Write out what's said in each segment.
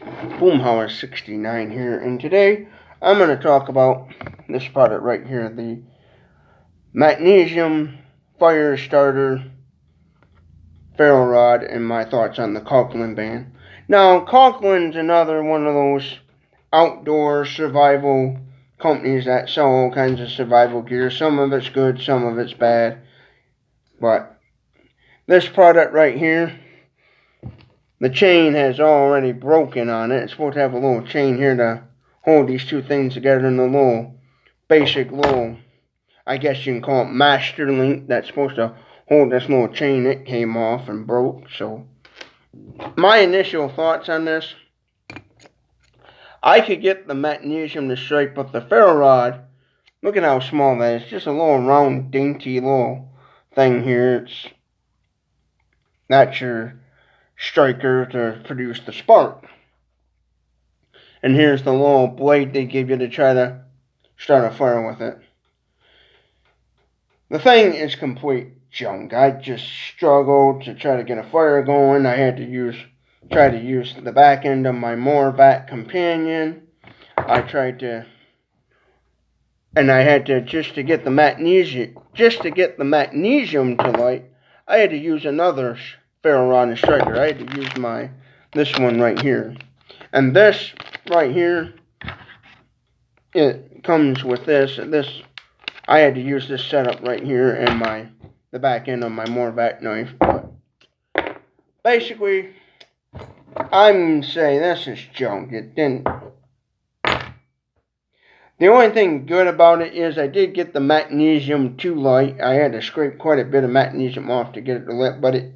Boomhauer 69 here, and today I'm going to talk about this product right here, the Magnesium Fire Starter Ferro Rod, and my thoughts on the Coghlan band. Now, Coghlan's another one of those outdoor survival companies that sell all kinds of survival gear. Some of it's good, some of it's bad, but this product right here, the chain has already broken on it. It's supposed to have a little chain here to hold these two things together in a little basic little, I guess you can call it master link that's supposed to hold this little chain. It came off and broke. So my initial thoughts on this, I could get the magnesium to strike, but the ferro rod, look at how small that is. Just a little round dainty little thing here. That's your striker to produce the spark. And here's the little blade they give you to try to start a fire with it. The thing is complete junk. I just struggled to try to get a fire going. I had to try to use the back end of my Morvac companion. I had to, just to get the magnesium to light, I had to use another ferro rod and striker. I had to use this one right here. And this right here, it comes with this. I had to use this setup right here and the back end of my Morvac knife. But basically, I'm saying this is junk. It didn't. The only thing good about it is I did get the magnesium to light. I had to scrape quite a bit of magnesium off to get it to lit, but it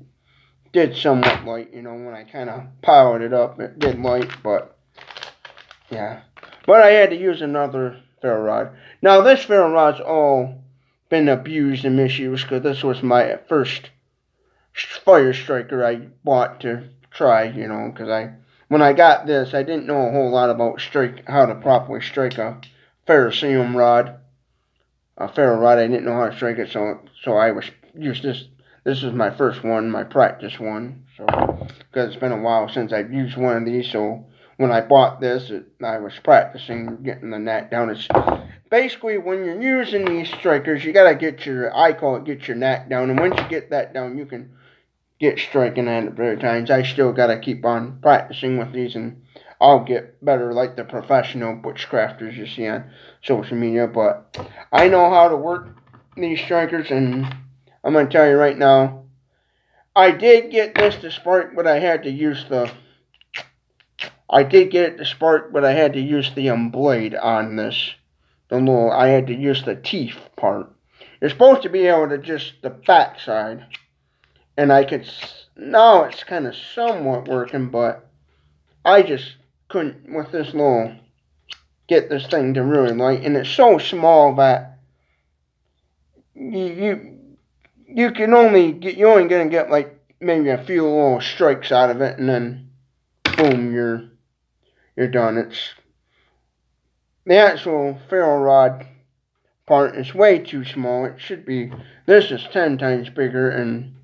did somewhat light. When I kind of powered it up, it did light, but yeah. But I had to use another ferro rod. Now, this ferro rod's all been abused and misused because this was my first fire striker I bought to try, because when I got this, I didn't know a whole lot about how to properly strike a ferrocerium rod, a ferro rod. I didn't know how to strike it, so I used this. This is my first one, my practice one, so because it's been a while since I've used one of these, so when I bought this, I was practicing getting the knack down. It's basically when you're using these strikers, you gotta get your knack down, and once you get that down, you can get striking at it better times. I still gotta keep on practicing with these, and I'll get better like the professional bushcrafters you see on social media. But I know how to work these strikers, and I'm gonna tell you right now, I did get this to spark, but I had to use the blade on this. I had to use the teeth part. You're supposed to be able to just the back side. And now it's kind of somewhat working, but I just couldn't with this get this thing to really light. And it's so small that you're only gonna get like maybe a few little strikes out of it, and then boom, you're done. It's the actual ferro rod part is way too small. It should be. This is 10 times bigger, and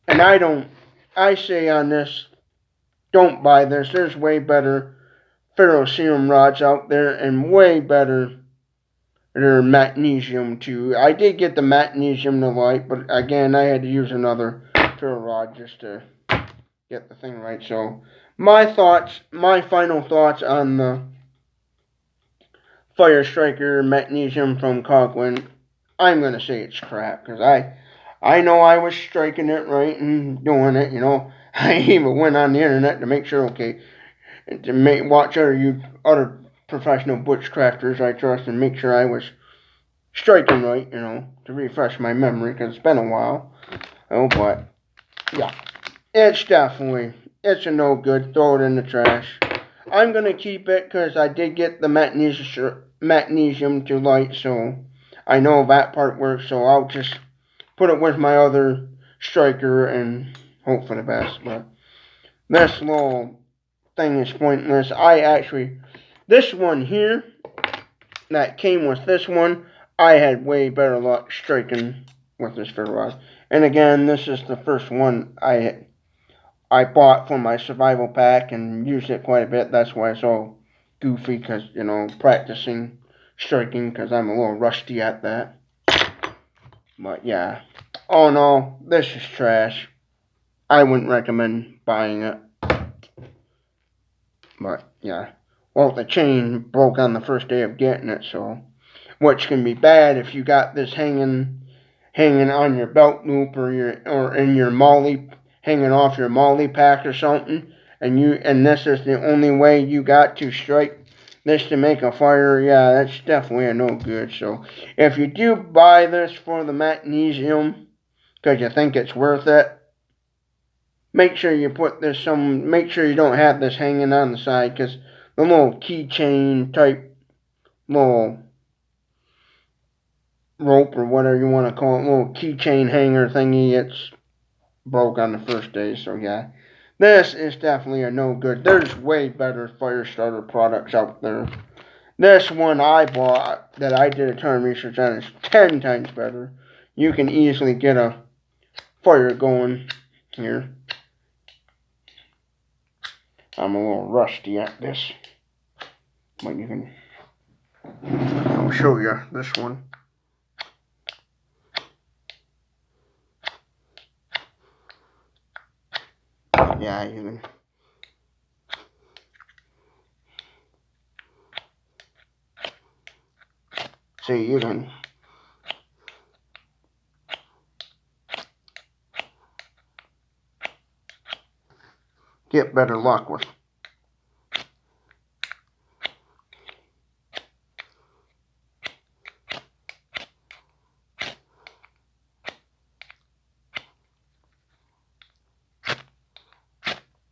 I say on this, don't buy this. There's way better ferrocerium rods out there, and way better magnesium too. I did get the magnesium to light, but again, I had to use another ferro rod just to get the thing right. So my final thoughts on the Fire Striker Magnesium from Coghlan, I'm gonna say it's crap, because I know I was striking it right and doing it. I even went on the internet to make sure, watch other professional bushcrafters I trust, and make sure I was striking right, to refresh my memory, because it's been a while. Oh, but yeah, it's a no good. Throw it in the trash. I'm gonna keep it because I did get the magnesium to light, so I know that part works. So I'll just put it with my other striker and hope for the best. But this little thing is pointless. This one here that came with this one, I had way better luck striking with this ferro rod. And again, this is the first one I bought for my survival pack and used it quite a bit. That's why it's all goofy, because, you know, practicing striking, because I'm a little rusty at that. But yeah. Oh no, this is trash. I wouldn't recommend buying it. But yeah. Well, the chain broke on the first day of getting it, so which can be bad if you got this hanging on your belt loop or in your molly, hanging off your molly pack or something, and this is the only way you got to strike this to make a fire. Yeah, that's definitely a no good. So if you do buy this for the magnesium because you think it's worth it, make sure you make sure you don't have this hanging on the side, because the little keychain type little rope or whatever you want to call it, little keychain hanger thingy, it's broke on the first day. So yeah, this is definitely a no good. There's way better fire starter products out there. This one I bought that I did a ton of research on is 10 times better. You can easily get a fire going here. I'm a little rusty at this, but I'll show you this one. Yeah, you can see, you can get better luck with.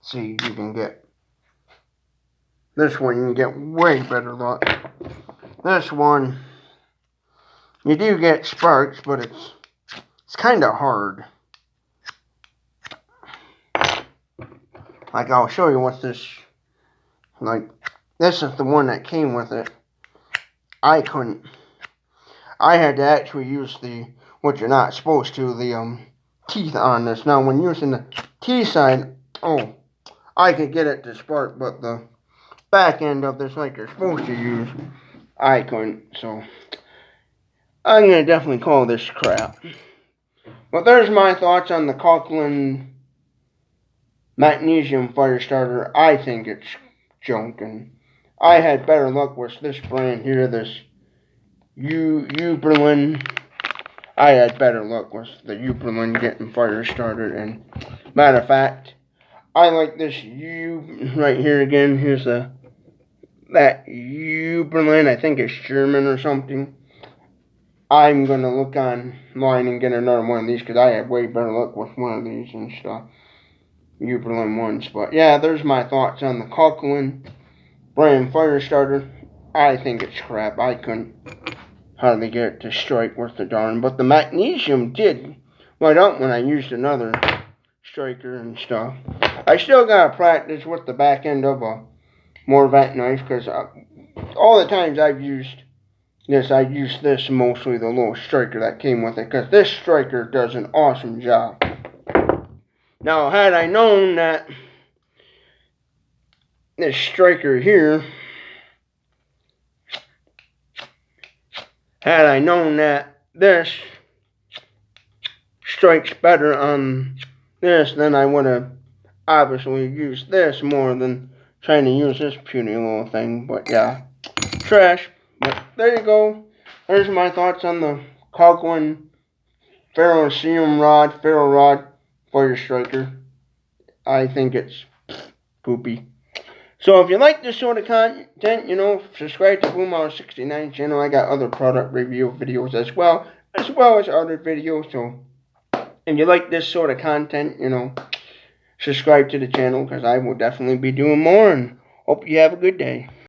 See, you can get this one, you can get way better luck. This one, you do get sparks, but it's kind of hard. Like, I'll show you what this, like, this is the one that came with it. I had to actually use what you're not supposed to, the teeth on this. Now, when using the teeth side, I could get it to spark, but the back end of this, like you're supposed to use, I couldn't. So I'm gonna definitely call this crap. But there's my thoughts on the Coghlan Magnesium fire starter. I think it's junk, and I had better luck with this brand here, this Uberlin. I had better luck with the Uberlin getting fire started, and matter of fact, I like this right here again. Here's that Uberlin. I think it's German or something. I'm gonna look online and get another one of these, because I have way better luck with one of these and stuff. Uberlin ones. But yeah, there's my thoughts on the Coghlan brand fire starter. I think it's crap. I couldn't hardly get it to strike worth the darn. But the magnesium did light up when I used another striker and stuff. I still gotta practice with the back end of a Morvat knife, because all the times I've used this, I used this mostly, the little striker that came with it, because this striker does an awesome job. Now, had I known that this striker here, had I known that this strikes better on this, then I would have obviously used this more than trying to use this puny little thing. But yeah, trash. But there you go. There's my thoughts on the Coghlan ferrocerium rod fire striker. I think it's poopy. So if you like this sort of content, subscribe to Boomhour69 channel. I got other product review videos as well as other videos. So if you like this sort of content, subscribe to the channel, because I will definitely be doing more, and hope you have a good day.